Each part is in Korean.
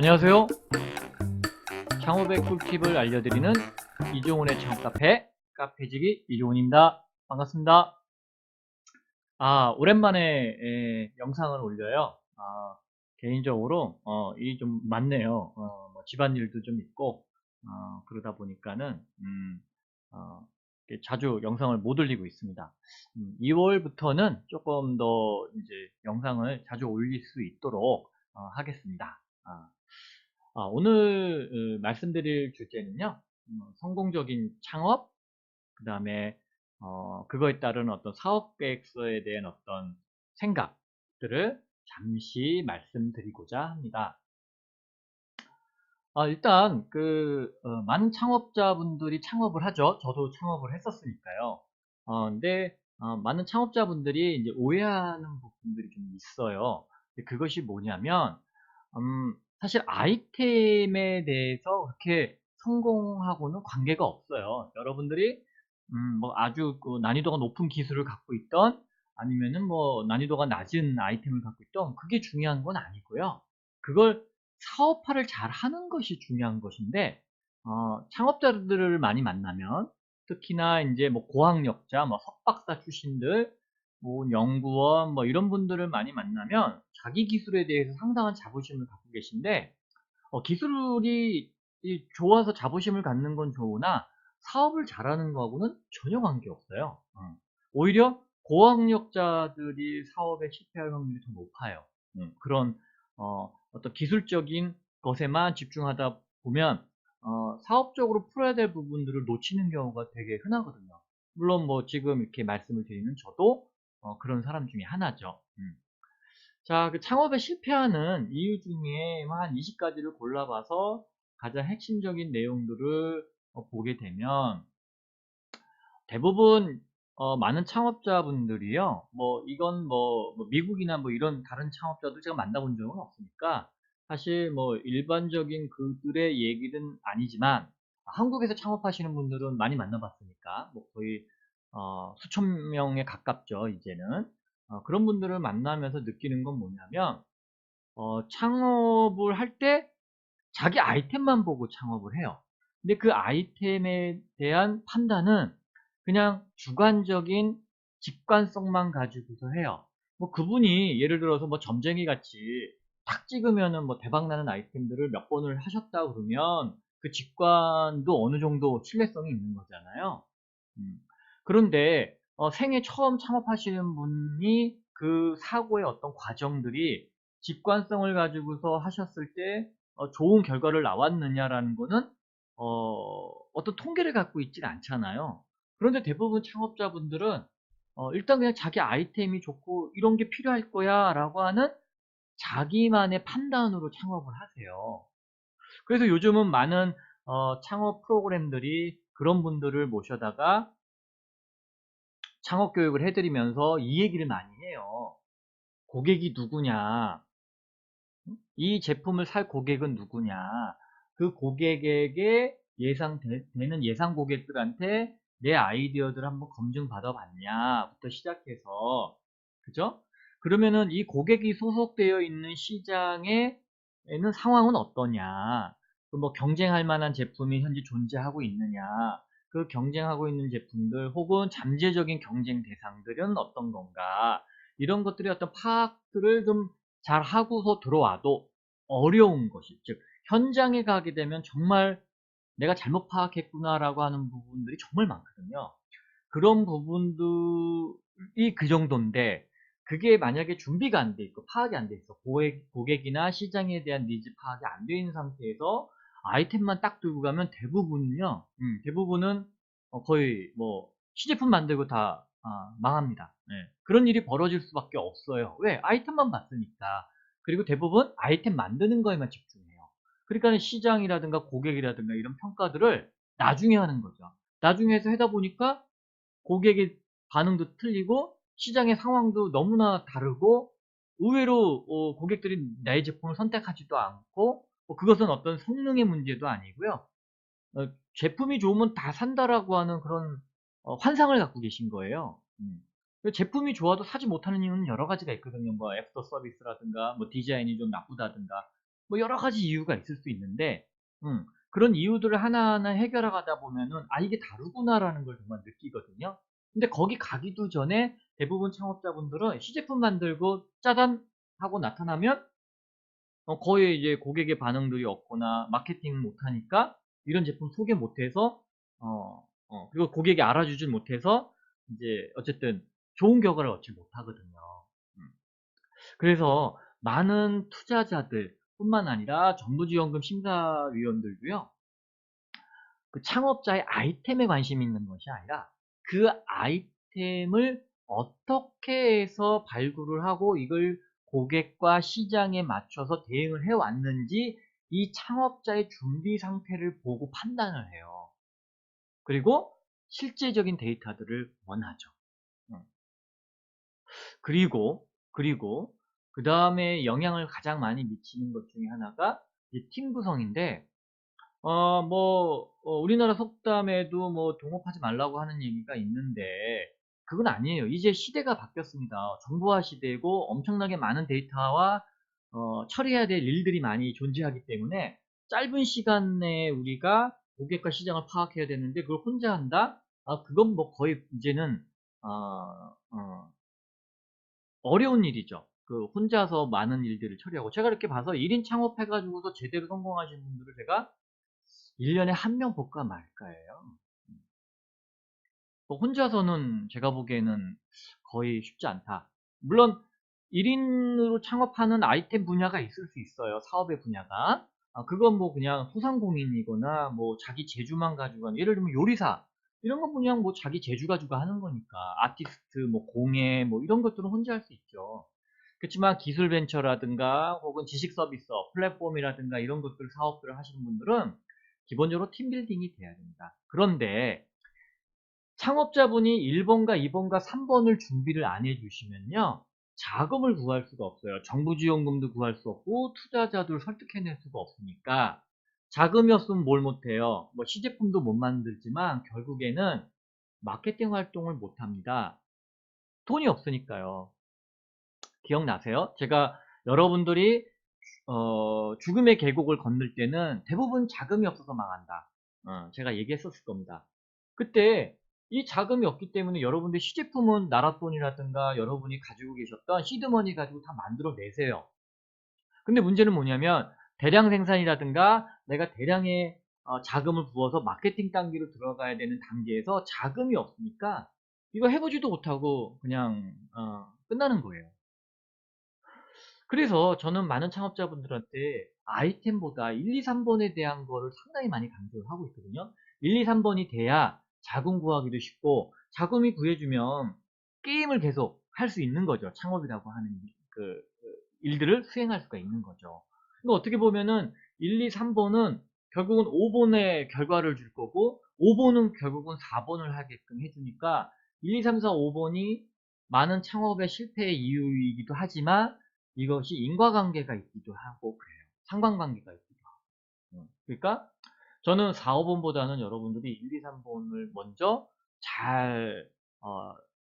안녕하세요. 창업의 꿀팁을 알려드리는 이종훈의 창업 카페, 카페지기 이종훈입니다. 반갑습니다. 오랜만에 영상을 올려요. 개인적으로 일이 좀 많네요. 뭐 집안일도 좀 있고 그러다 보니까는 이렇게 자주 영상을 못 올리고 있습니다. 2월부터는 조금 더 이제 영상을 자주 올릴 수 있도록 하겠습니다. 오늘 말씀드릴 주제는요. 성공적인 창업, 그 다음에 그거에 따른 어떤 사업 계획서에 대한 어떤 생각들을 잠시 말씀드리고자 합니다. 일단 많은 창업자분들이 창업을 하죠. 저도 창업을 했었으니까요. 근데 많은 창업자분들이 이제 오해하는 부분들이 좀 있어요. 근데 그것이 뭐냐면 사실 아이템에 대해서 그렇게 성공하고는 관계가 없어요. 여러분들이 뭐 아주 난이도가 높은 기술을 갖고 있던 아니면은 뭐 난이도가 낮은 아이템을 갖고 있던 그게 중요한 건 아니고요. 그걸 사업화를 잘 하는 것이 중요한 것인데 창업자들을 많이 만나면 특히나 이제 뭐 고학력자, 뭐 석박사 출신들, 뭐 연구원 뭐 이런 분들을 많이 만나면 자기 기술에 대해서 상당한 자부심을 갖고 계신데 기술이 좋아서 자부심을 갖는 건 좋으나 사업을 잘하는 거하고는 전혀 관계없어요. 오히려 고학력자들이 사업에 실패할 확률이 더 높아요. 그런 어떤 기술적인 것에만 집중하다 보면 사업적으로 풀어야 될 부분들을 놓치는 경우가 되게 흔하거든요. 물론 뭐 지금 이렇게 말씀을 드리는 저도 그런 사람 중에 하나죠. 자, 그 창업에 실패하는 이유 중에 한 20가지를 골라봐서 가장 핵심적인 내용들을 보게 되면 대부분 많은 창업자분들이요. 뭐 이건 뭐 미국이나 뭐 이런 다른 창업자도 제가 만나본 적은 없으니까 사실 뭐 일반적인 그들의 얘기는 아니지만 한국에서 창업하시는 분들은 많이 만나봤으니까 뭐 거의 수천 명에 가깝죠, 이제는. 그런 분들을 만나면서 느끼는 건 뭐냐면 창업을 할 때 자기 아이템만 보고 창업을 해요. 근데 그 아이템에 대한 판단은 그냥 주관적인 직관성만 가지고서 해요. 뭐 그분이 예를 들어서 뭐 점쟁이 같이 탁 찍으면은 뭐 대박 나는 아이템들을 몇 번을 하셨다 그러면 그 직관도 어느 정도 신뢰성이 있는 거잖아요. 음. 그런데 생애 처음 창업하시는 분이 그 사고의 어떤 과정들이 직관성을 가지고서 하셨을 때 좋은 결과를 나왔느냐라는 거는 어떤 통계를 갖고 있진 않잖아요. 그런데 대부분 창업자분들은 일단 그냥 자기 아이템이 좋고 이런 게 필요할 거야 라고 하는 자기만의 판단으로 창업을 하세요. 그래서 요즘은 많은 창업 프로그램들이 그런 분들을 모셔다가 창업 교육을 해드리면서 이 얘기를 많이 해요. 고객이 누구냐? 이 제품을 살 고객은 누구냐? 그 고객에게 되는 예상 고객들한테 내 아이디어들 한번 검증 받아봤냐부터 시작해서, 그죠? 그러면은 이 고객이 소속되어 있는 시장에는 상황은 어떠냐? 뭐 경쟁할 만한 제품이 현재 존재하고 있느냐? 그 경쟁하고 있는 제품들 혹은 잠재적인 경쟁 대상들은 어떤 건가? 이런 것들의 어떤 파악들을 좀 잘 하고서 들어와도 어려운 것이, 즉 현장에 가게 되면 정말 '내가 잘못 파악했구나.'라고 하는 부분들이 정말 많거든요. 그런 부분들이 그 정도인데 그게 만약에 준비가 안 돼 있고 파악이 안 돼 있어 고객이나 시장에 대한 니즈 파악이 안 돼 있는 상태에서 아이템만 딱 들고 가면 대부분은요. 대부분은 거의 뭐 시제품 만들고 다 망합니다. 네. 그런 일이 벌어질 수밖에 없어요. 왜? 아이템만 봤으니까. 그리고 대부분 아이템 만드는 거에만 집중해요. 그러니까 시장이라든가 고객이라든가 이런 평가들을 나중에 하는 거죠. 나중에 해서 하다 보니까 고객의 반응도 틀리고 시장의 상황도 너무나 다르고 의외로 고객들이 내 제품을 선택하지도 않고 그것은 어떤 성능의 문제도 아니고요. 제품이 좋으면 다 산다라고 하는 그런 환상을 갖고 계신 거예요. 제품이 좋아도 사지 못하는 이유는 여러 가지가 있거든요. 뭐 애프터 서비스라든가 뭐 디자인이 좀 나쁘다든가 뭐 여러 가지 이유가 있을 수 있는데, 그런 이유들을 하나하나 해결하다 보면은, 아, 이게 다르구나라는 걸 정말 느끼거든요. 근데 거기 가기도 전에 대부분 창업자분들은 시제품 만들고 짜잔 하고 나타나면 거의 이제 고객의 반응들이 없거나 마케팅 못하니까 이런 제품 소개 못해서 그리고 고객이 알아주질 못해서 이제 어쨌든 좋은 결과를 얻지 못하거든요. 음. 그래서 많은 투자자들 뿐만 아니라 정부지원금 심사위원들도요, 그 창업자의 아이템에 관심이 있는 것이 아니라 그 아이템을 어떻게 해서 발굴을 하고 이걸 고객과 시장에 맞춰서 대응을 해왔는지 이 창업자의 준비 상태를 보고 판단을 해요. 그리고 실제적인 데이터들을 원하죠. 음. 그리고 그 다음에 영향을 가장 많이 미치는 것 중에 하나가 이 팀 구성인데, 우리나라 속담에도 뭐 동업하지 말라고 하는 얘기가 있는데, 그건 아니에요. 이제 시대가 바뀌었습니다. 정보화 시대고 엄청나게 많은 데이터와 처리해야 될 일들이 많이 존재하기 때문에 짧은 시간 내에 우리가 고객과 시장을 파악해야 되는데 그걸 혼자 한다? 아, 그건 뭐 거의 이제는 어, 어려운 일이죠. 그 혼자서 많은 일들을 처리하고, 제가 이렇게 봐서 1인 창업해가지고서 제대로 성공하신 분들을 제가 1년에 한 명 볼까 말까예요. 뭐 혼자서는 제가 보기에는 거의 쉽지 않다. 물론 1인으로 창업하는 아이템 분야가 있을 수 있어요. 사업의 분야가. 그건 뭐 그냥 소상공인이거나 뭐 자기 재주만 가지고 하는, 예를 들면 요리사 이런 건 그냥 뭐 자기 재주 가지고 하는 거니까. 아티스트, 뭐 공예, 뭐 이런 것들은 혼자 할 수 있죠. 그렇지만 기술 벤처라든가 혹은 지식 서비스업, 플랫폼이라든가 이런 것들 사업들을 하시는 분들은 기본적으로 팀빌딩이 돼야 됩니다. 그런데 창업자분이 1번과 2번과 3번을 준비를 안 해주시면요, 자금을 구할 수가 없어요. 정부 지원금도 구할 수 없고 투자자들 설득해낼 수가 없으니까, 자금이 없으면 뭘 못해요. 뭐 시제품도 못 만들지만 결국에는 마케팅 활동을 못합니다. 돈이 없으니까요. 기억나세요? 제가 여러분들이 죽음의 계곡을 건널 때는 대부분 자금이 없어서 망한다. 제가 얘기했었을 겁니다. 그때 이 자금이 없기 때문에 여러분들 시제품은 나랏돈이라든가 여러분이 가지고 계셨던 시드머니 가지고 다 만들어 내세요. 근데 문제는 뭐냐면 대량 생산이라든가 내가 대량의 자금을 부어서 마케팅 단계로 들어가야 되는 단계에서 자금이 없으니까 이거 해보지도 못하고 그냥 끝나는 거예요. 그래서 저는 많은 창업자분들한테 아이템보다 1, 2, 3번에 대한 거를 상당히 많이 강조를 하고 있거든요. 1, 2, 3번이 돼야 자금 구하기도 쉽고, 자금이 구해주면 게임을 계속 할 수 있는 거죠. 창업이라고 하는 일들을 수행할 수가 있는 거죠. 근데 어떻게 보면은 1, 2, 3번은 결국은 5번의 결과를 줄 거고, 5번은 결국은 4번을 하게끔 해주니까 1, 2, 3, 4, 5번이 많은 창업의 실패의 이유이기도 하지만 이것이 인과관계가 있기도 하고 그래요. 상관관계가 있기도 하고. 그러니까 저는 4, 5번보다는 여러분들이 1, 2, 3번을 먼저 잘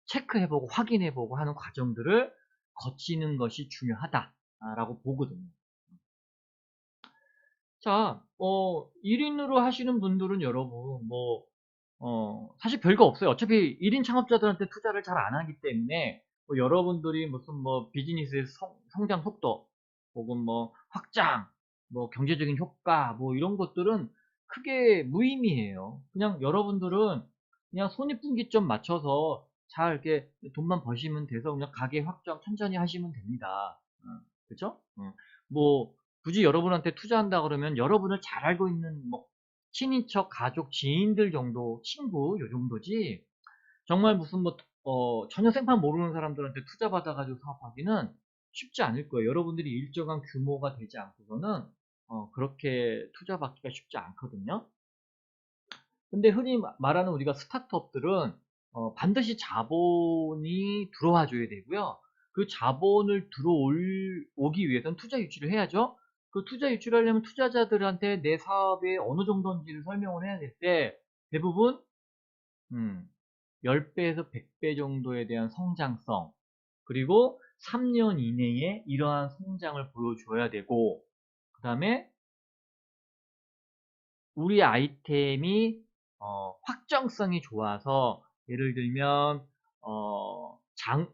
체크해보고 확인해보고 하는 과정들을 거치는 것이 중요하다라고 보거든요. 자, 1인으로 하시는 분들은 여러분, 사실 별거 없어요. 어차피 1인 창업자들한테 투자를 잘 안 하기 때문에, 뭐 여러분들이 무슨 뭐 비즈니스의 성장 속도, 혹은 뭐 확장, 뭐 경제적인 효과, 뭐 이런 것들은 크게 무의미해요. 그냥 여러분들은 그냥 손익분기점 맞춰서 잘 이렇게 돈만 버시면 돼서 그냥 가게 확장 천천히 하시면 됩니다. 그죠? 뭐 굳이 여러분한테 투자한다 그러면 여러분을 잘 알고 있는 뭐 친인척, 가족, 지인들 정도, 친구 요 정도지, 정말 무슨 전혀 생판 모르는 사람들한테 투자 받아가지고 사업하기는 쉽지 않을 거예요. 여러분들이 일정한 규모가 되지 않고서는 그렇게 투자 받기가 쉽지 않거든요. 근데 흔히 말하는 우리가 스타트업들은 반드시 자본이 들어와 줘야 되고요. 그 자본을 들어오기 위해서는 투자 유치를 해야죠. 그 투자 유치를 하려면 투자자들한테 내 사업이 어느 정도인지를 설명을 해야 될 때 대부분 음, 10배에서 100배 정도에 대한 성장성, 그리고 3년 이내에 이러한 성장을 보여줘야 되고, 그 다음에 우리 아이템이 확정성이 좋아서 예를 들면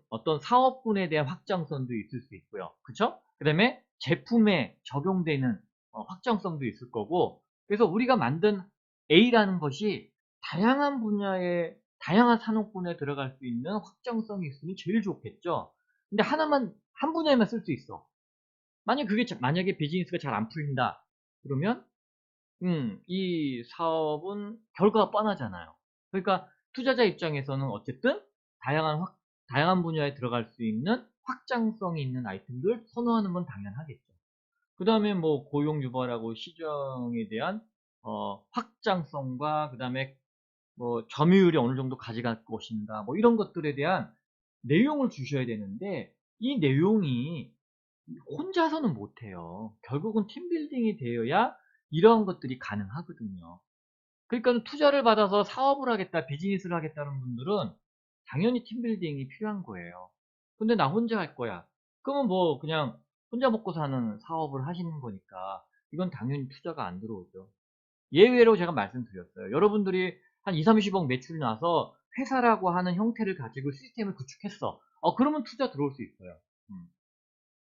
어떤 사업군에 대한 확정성도 있을 수 있고요. 그쵸? 그 다음에 제품에 적용되는 확정성도 있을 거고, 그래서 우리가 만든 A라는 것이 다양한 분야에, 다양한 산업군에 들어갈 수 있는 확정성이 있으면 제일 좋겠죠. 근데 한 분야에만 쓸 수 있어. 만약에 비즈니스가 잘 안 풀린다 그러면 이 사업은 결과가 뻔하잖아요. 그러니까 투자자 입장에서는 어쨌든 다양한 분야에 들어갈 수 있는 확장성이 있는 아이템들 선호하는 건 당연하겠죠. 그 다음에 뭐 고용 유발하고 시장에 대한 확장성과 그 다음에 뭐 점유율이 어느 정도 가져갈 것인가 뭐 이런 것들에 대한 내용을 주셔야 되는데, 이 내용이 혼자서는 못해요. 결국은 팀빌딩이 되어야 이러한 것들이 가능하거든요. 그러니까 투자를 받아서 사업을 하겠다, 비즈니스를 하겠다는 분들은 당연히 팀빌딩이 필요한 거예요. 근데 나 혼자 할 거야. 그러면 뭐 그냥 혼자 먹고 사는 사업을 하시는 거니까 이건 당연히 투자가 안 들어오죠. 예외로 제가 말씀드렸어요. 여러분들이 한 2, 30억 매출이 나서 회사라고 하는 형태를 가지고 시스템을 구축했어. 그러면 투자 들어올 수 있어요.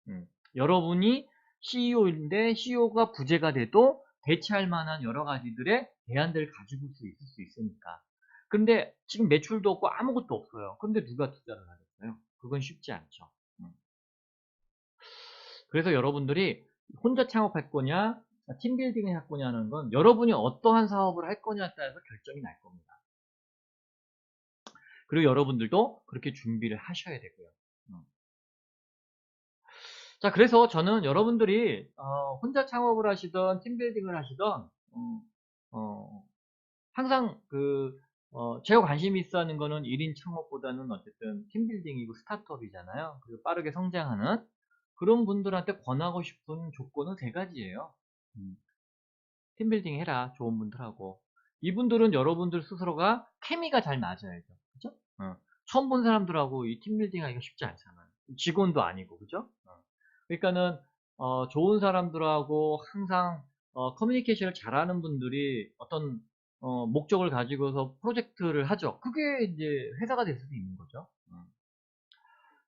음. 여러분이 CEO인데 CEO가 부재가 돼도 대체할 만한 여러 가지들의 대안들을 가지고 있을 수 있으니까. 근데 지금 매출도 없고 아무것도 없어요. 근데 누가 투자를 하겠어요? 그건 쉽지 않죠. 음. 그래서 여러분들이 혼자 창업할 거냐, 팀빌딩을 할 거냐는 건 여러분이 어떠한 사업을 할 거냐에 따라서 결정이 날 겁니다. 그리고 여러분들도 그렇게 준비를 하셔야 되고요. 음. 자, 그래서 저는 여러분들이 혼자 창업을 하시던 팀빌딩을 하시던 어, 항상 제가 관심이 있어 하는 거는 1인 창업보다는 어쨌든 팀빌딩이고 스타트업이잖아요. 그리고 빠르게 성장하는 그런 분들한테 권하고 싶은 조건은 세 가지예요. 음, 팀빌딩 해라, 좋은 분들하고. 이분들은 여러분들 스스로가 케미가 잘 맞아야죠. 그죠? 처음 본 사람들하고 이 팀빌딩 하기가 쉽지 않잖아요. 직원도 아니고, 그죠? 그러니까는 좋은 사람들하고 항상 커뮤니케이션을 잘하는 분들이 어떤 목적을 가지고서 프로젝트를 하죠. 그게 이제 회사가 될 수도 있는 거죠.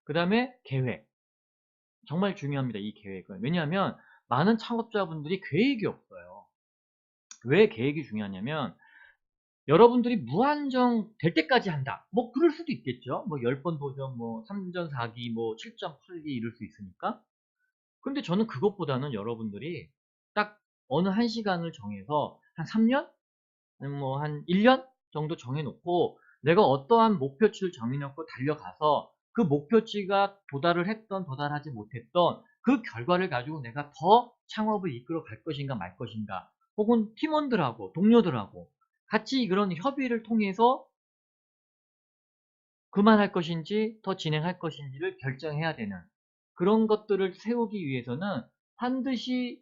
그 다음에 계획. 정말 중요합니다. 이 계획은. 왜냐하면 많은 창업자분들이 계획이 없어요. 왜 계획이 중요하냐면 여러분들이 무한정 될 때까지 한다. 뭐 그럴 수도 있겠죠. 뭐 10번 도전, 뭐 3전 4기, 뭐 7.8기 이럴 수 있으니까. 근데 저는 그것보다는 여러분들이 딱 어느 한 시간을 정해서 한 3년? 아니면 뭐 한 1년 정도 정해놓고 내가 어떠한 목표치를 정해놓고 달려가서 그 목표치가 도달을 했던 도달하지 못했던 그 결과를 가지고 내가 더 창업을 이끌어 갈 것인가 말 것인가, 혹은 팀원들하고 동료들하고 같이 그런 협의를 통해서 그만할 것인지 더 진행할 것인지를 결정해야 되는 그런 것들을 세우기 위해서는 반드시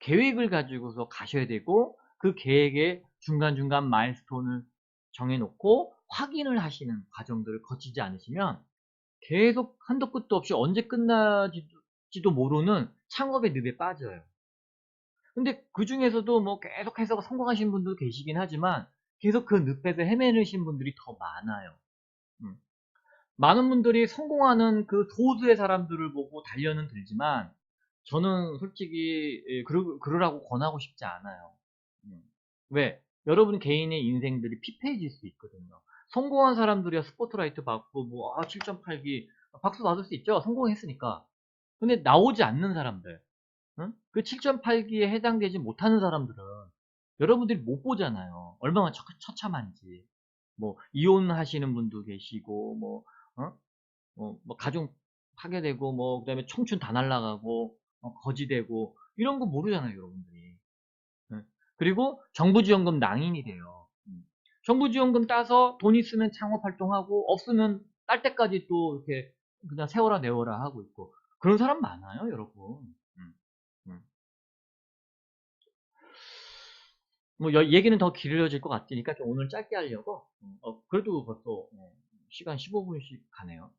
계획을 가지고서 가셔야 되고, 그 계획에 중간중간 마일스톤을 정해놓고 확인을 하시는 과정들을 거치지 않으시면 계속 한도 끝도 없이 언제 끝나지도 모르는 창업의 늪에 빠져요. 근데 그 중에서도 뭐 계속해서 성공하신 분도 계시긴 하지만 계속 그 늪에서 헤매르신 분들이 더 많아요. 음. 많은 분들이 성공하는 그 소수의 사람들을 보고 단련은 들지만 저는 솔직히 그러라고 권하고 싶지 않아요. 음. 왜? 여러분 개인의 인생들이 피폐해질 수 있거든요. 성공한 사람들이야 스포트라이트 받고 뭐 7.8기 박수 받을 수 있죠. 성공했으니까. 근데 나오지 않는 사람들, 응? 그 7.8기에 해당되지 못하는 사람들은 여러분들이 못 보잖아요. 얼마나 처참한지. 뭐 이혼하시는 분도 계시고 뭐 어? 뭐 가정 파괴되고 뭐 그다음에 청춘 다 날라가고 거지되고 이런 거 모르잖아요, 여러분들이. 예. 그리고 정부지원금 낭인이 돼요. 정부지원금 따서 돈 있으면 창업 활동하고 없으면 딸 때까지 또 이렇게 그냥 세워라 내워라 하고 있고 그런 사람 많아요, 여러분. 음, 음. 뭐 얘기는 더 길어질 것 같으니까 좀 오늘 짧게 하려고. 그래도 벌써 시간 15분씩 가네요.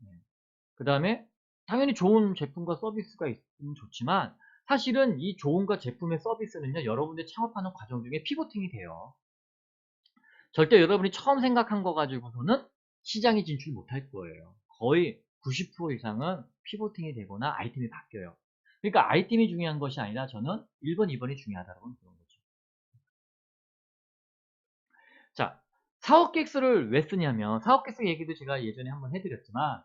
그 다음에 당연히 좋은 제품과 서비스가 있으면 좋지만 사실은 이 좋은과 제품의 서비스는요, 여러분들 창업하는 과정 중에 피보팅이 돼요. 절대 여러분이 처음 생각한 거 가지고서는 시장에 진출 못할 거예요. 거의 90% 이상은 피보팅이 되거나 아이템이 바뀌어요. 그러니까 아이템이 중요한 것이 아니라 저는 1번, 2번이 중요하다고 그런 거죠. 자, 사업계획서를 왜 쓰냐면, 사업계획서 얘기도 제가 예전에 한번 해드렸지만,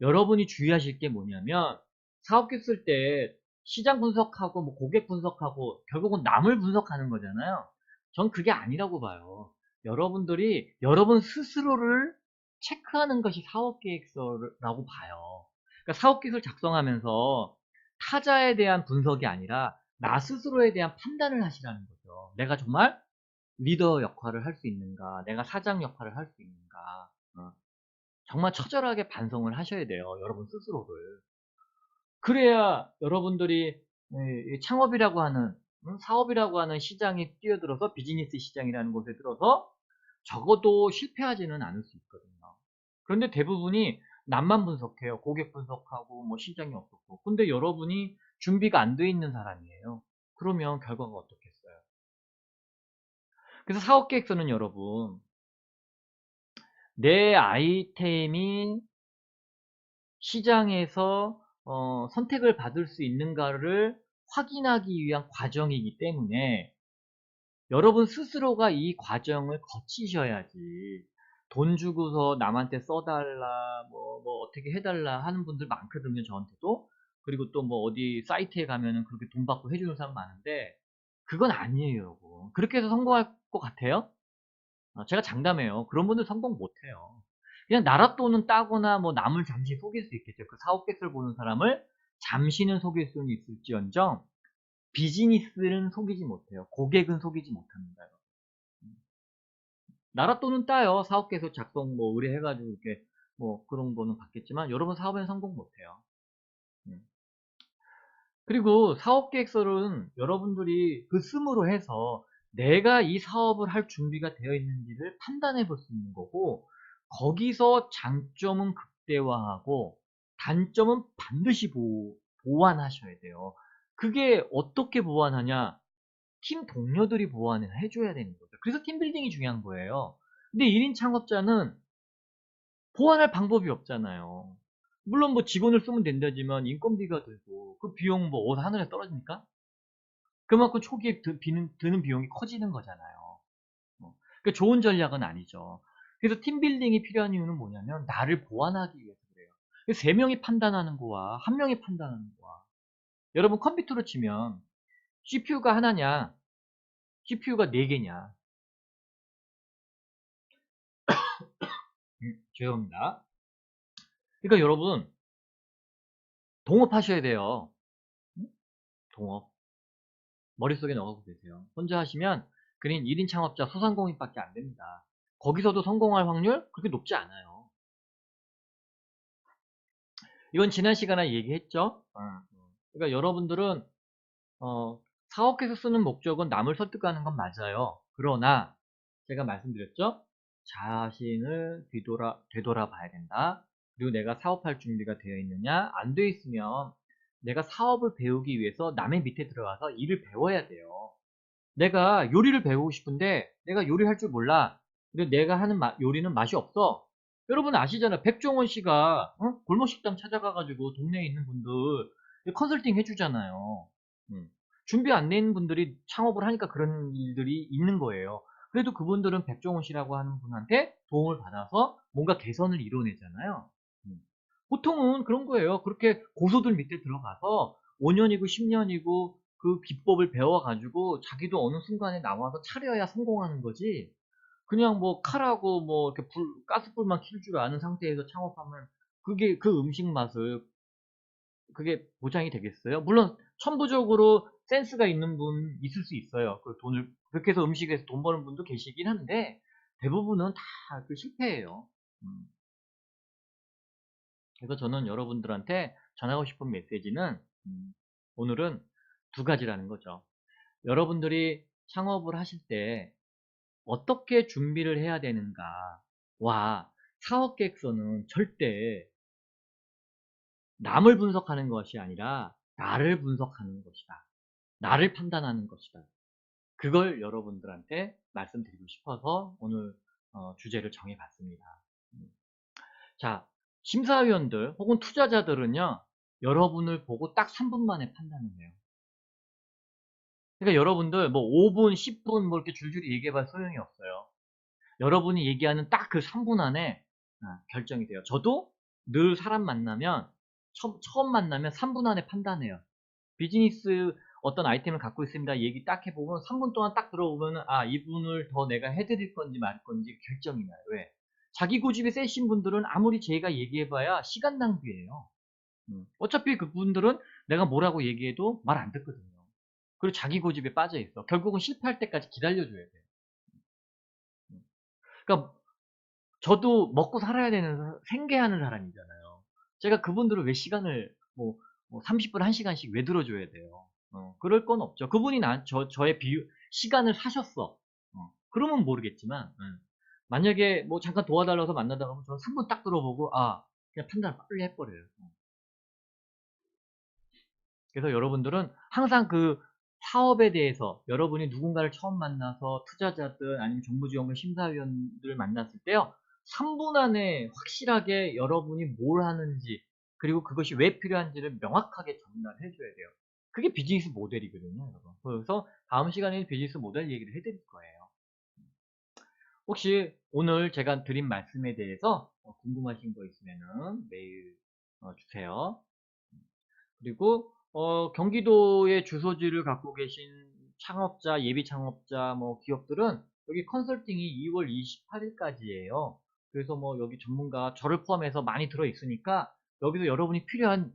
여러분이 주의하실 게 뭐냐면, 사업계획 쓸 때 시장 분석하고 뭐 고객 분석하고 결국은 남을 분석하는 거잖아요. 전 그게 아니라고 봐요. 여러분들이 여러분 스스로를 체크하는 것이 사업계획서라고 봐요. 그러니까 사업계획서를 작성하면서 타자에 대한 분석이 아니라 나 스스로에 대한 판단을 하시라는 거죠. 내가 정말 리더 역할을 할 수 있는가, 내가 사장 역할을 할 수 있는가, 정말 처절하게 반성을 하셔야 돼요, 여러분 스스로를. 그래야 여러분들이 창업이라고 하는, 사업이라고 하는 시장에 뛰어들어서 비즈니스 시장이라는 곳에 들어서 적어도 실패하지는 않을 수 있거든요. 그런데 대부분이 남만 분석해요. 고객 분석하고 뭐 시장이 어떻고. 근데 여러분이 준비가 안 돼 있는 사람이에요. 그러면 결과가 어떻겠어요? 그래서 사업계획서는 여러분, 내 아이템이 시장에서 선택을 받을 수 있는가를 확인하기 위한 과정이기 때문에 여러분 스스로가 이 과정을 거치셔야지, 돈 주고서 남한테 써달라, 뭐 어떻게 해달라 하는 분들 많거든요, 저한테도. 그리고 또 뭐 어디 사이트에 가면은 그렇게 돈 받고 해주는 사람 많은데, 그건 아니에요, 여러분. 그렇게 해서 성공할 것 같아요? 제가 장담해요. 그런 분들 성공 못해요. 그냥 나라 돈은 따거나 뭐 남을 잠시 속일 수 있겠죠. 그 사업객을 보는 사람을 잠시는 속일 수는 있을지언정 비즈니스는 속이지 못해요. 고객은 속이지 못합니다. 나라 돈은 따요. 사업계획서 작성 뭐 의뢰해가지고 이렇게 뭐 그런 거는 받겠지만 여러분 사업에는 성공 못해요. 음. 그리고 사업계획서는 여러분들이 그 씀으로 해서 내가 이 사업을 할 준비가 되어 있는지를 판단해 볼 수 있는 거고, 거기서 장점은 극대화하고 단점은 반드시 보완하셔야 돼요. 그게 어떻게 보완하냐? 팀 동료들이 보완을 해줘야 되는 거죠. 그래서 팀빌딩이 중요한 거예요. 근데 1인 창업자는 보완할 방법이 없잖아요. 물론 뭐 직원을 쓰면 된다지만 인건비가 들고 그 비용 뭐 어디 하늘에 떨어집니까? 그만큼 초기에 드는 비용이 커지는 거잖아요. 그러니까 좋은 전략은 아니죠. 그래서 팀빌딩이 필요한 이유는 뭐냐면 나를 보완하기 위해서 그래요. 3명이 판단하는 거와 1명이 판단하는 거와, 여러분 컴퓨터로 치면 CPU가 하나냐 CPU가 4개냐. 죄송합니다. 그러니까 여러분 동업하셔야 돼요. 동업. 머릿속에 넣어서 계세요. 혼자 하시면 그린 1인 창업자 소상공인밖에 안 됩니다. 거기서도 성공할 확률 그렇게 높지 않아요. 이건 지난 시간에 얘기했죠. 그러니까 여러분들은 사업해서 쓰는 목적은 남을 설득하는 건 맞아요. 그러나 제가 말씀드렸죠. 자신을 되돌아봐야 된다. 그리고 내가 사업할 준비가 되어 있느냐, 안 되어 있으면 내가 사업을 배우기 위해서 남의 밑에 들어가서 일을 배워야 돼요. 내가 요리를 배우고 싶은데 내가 요리할 줄 몰라. 근데 내가 하는 요리는 맛이 없어. 여러분 아시잖아요. 백종원 씨가 골목 식당 찾아가가지고 동네에 있는 분들 컨설팅 해주잖아요. 음. 준비 안 된 분들이 창업을 하니까 그런 일들이 있는 거예요. 그래도 그분들은 백종원 씨라고 하는 분한테 도움을 받아서 뭔가 개선을 이뤄내잖아요. 음. 보통은 그런 거예요. 그렇게 고소들 밑에 들어가서 5년이고 10년이고 그 기법을 배워가지고 자기도 어느 순간에 나와서 차려야 성공하는 거지. 그냥 뭐 칼하고 뭐 이렇게 가스불만 킬 줄 아는 상태에서 창업하면 그게 그 음식 맛을 그게 보장이 되겠어요? 물론 천부적으로 센스가 있는 분 있을 수 있어요. 그 돈을 그렇게 해서 음식에서 돈 버는 분도 계시긴 한데 대부분은 다 그 실패예요. 음. 그래서 저는 여러분들한테 전하고 싶은 메시지는 오늘은 두 가지라는 거죠. 여러분들이 창업을 하실 때 어떻게 준비를 해야 되는가와, 사업계획서는 절대 남을 분석하는 것이 아니라 나를 분석하는 것이다. 나를 판단하는 것이다. 그걸 여러분들한테 말씀드리고 싶어서 오늘 주제를 정해봤습니다. 음. 자, 심사위원들 혹은 투자자들은요, 여러분을 보고 딱 3분 만에 판단을 해요. 그러니까 여러분들 뭐 5분, 10분 뭐 이렇게 줄줄이 얘기해봐 소용이 없어요. 여러분이 얘기하는 딱 그 3분 안에 결정이 돼요. 저도 늘 사람 만나면 처음 만나면 3분 안에 판단해요. 비즈니스 어떤 아이템을 갖고 있습니다. 얘기 딱 해보면 3분 동안 딱 들어보면 이분을 더 내가 해드릴 건지 말 건지 결정이 나요. 왜? 자기 고집이 세신 분들은 아무리 제가 얘기해봐야 시간 낭비예요. 어차피 그분들은 내가 뭐라고 얘기해도 말 안 듣거든요. 그리고 자기 고집에 빠져 있어. 결국은 실패할 때까지 기다려줘야 돼요. 음. 그러니까 저도 먹고 살아야 되는 생계하는 사람이잖아요. 제가 그분들을 왜 시간을 뭐 30분, 1시간씩 왜 들어줘야 돼요? 그럴 건 없죠. 그분이 저의 시간을 사셨어. 그러면 모르겠지만, 만약에 뭐 잠깐 도와달라고 만나다 보면 저는 3분 딱 들어보고, 그냥 판단을 빨리 해버려요. 그래서 여러분들은 항상 그 사업에 대해서 여러분이 누군가를 처음 만나서 투자자들 아니면 정부지원금 심사위원들을 만났을 때요. 3분 안에 확실하게 여러분이 뭘 하는지 그리고 그것이 왜 필요한지를 명확하게 전달해 줘야 돼요. 그게 비즈니스 모델이거든요, 여러분. 그래서 다음 시간에 비즈니스 모델 얘기를 해드릴 거예요. 혹시 오늘 제가 드린 말씀에 대해서 궁금하신 거 있으면은 메일 주세요. 그리고 경기도의 주소지를 갖고 계신 창업자, 예비 창업자, 뭐 기업들은 여기 컨설팅이 2월 28일까지예요. 그래서 뭐 여기 전문가 저를 포함해서 많이 들어 있으니까 여기서 여러분이 필요한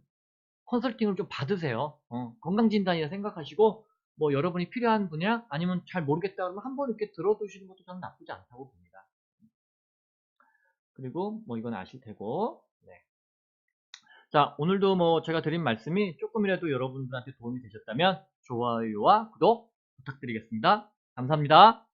컨설팅을 좀 받으세요. 건강진단이라 생각하시고 뭐 여러분이 필요한 분야 아니면 잘 모르겠다 그러면 한번 이렇게 들어두시는 것도 저는 나쁘지 않다고 봅니다. 그리고 뭐 이건 아실 테고. 네. 자, 오늘도 뭐 제가 드린 말씀이 조금이라도 여러분들한테 도움이 되셨다면 좋아요와 구독 부탁드리겠습니다. 감사합니다.